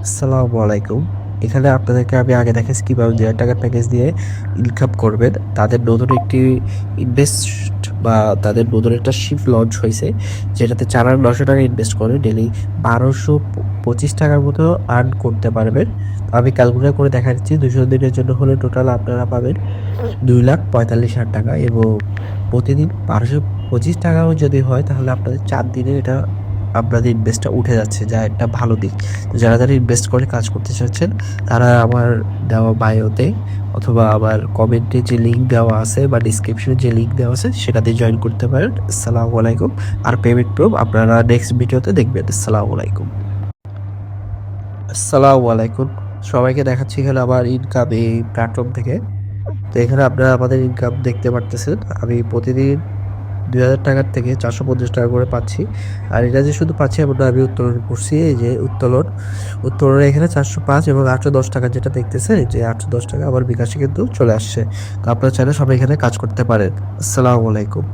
আসসালামু আলাইকুম। এখানে আপনাদেরকে আমি আগে দেখাচ্ছি কিভাবে ২,০০০ টাকার প্যাকেজ দিয়ে ইনকাম করবেন। তাদের নতুন একটি ইনভেস্ট বা তাদের নতুন একটা শিপ লঞ্চ হইছে। যেটাতে ৳৪,৯০০ ইনভেস্ট করে ডেইলি ৳১,২২৫ মতো আর্ন করতে পারবেন। তো আমি ক্যালকুলেট করে দেখাচ্ছি ২০০ দিনের জন্য হলে টোটাল আপনারা পাবেন ৳২,৪৫,০০০ এবং প্রতিদিন ৳১,২৫০ যদি হয় তাহলে আপনাদের ৪ দিনে এটা আপনাদের ইনভেস্টটা উঠে যাচ্ছে, যা একটা ভালো দিক। তো যারা ইনভেস্ট করে কাজ করতে চাচ্ছেন তারা আমার দেওয়া বায়োতে অথবা আমার কমেন্টে যে লিঙ্ক দেওয়া আছে বা ডিসক্রিপশনে যে লিঙ্ক দেওয়া আছে সেটাতে জয়েন করতে পারেন। আসসালামু আলাইকুম। আর পেমেন্ট প্রুফ আপনারা নেক্সট ভিডিওতে দেখবেন। আসসালামু আলাইকুম। আসসালামু আলাইকুম। সবাইকে দেখাচ্ছি এখানে আমার ইনকাম এই প্ল্যাটফর্ম থেকে। তো এখানে আপনারা আমাদের ইনকাম দেখতে পারতেছেন। আমি প্রতিদিন ৳২,০০০ থেকে ৳৪৫০ করে পাচ্ছি। আর এটা যে শুধু পাচ্ছি এমন না, আমি উত্তোলন করছি। এই যে উত্তোলনে এখানে ৪০৫ এবং ৳৮১০ যেটা দেখতেছেন, এই যে ৳৮১০ আমার বিকাশে কিন্তু চলে আসছে। তো আপনারা চাইলে সবাই এখানে কাজ করতে পারেন। আসসালামু আলাইকুম।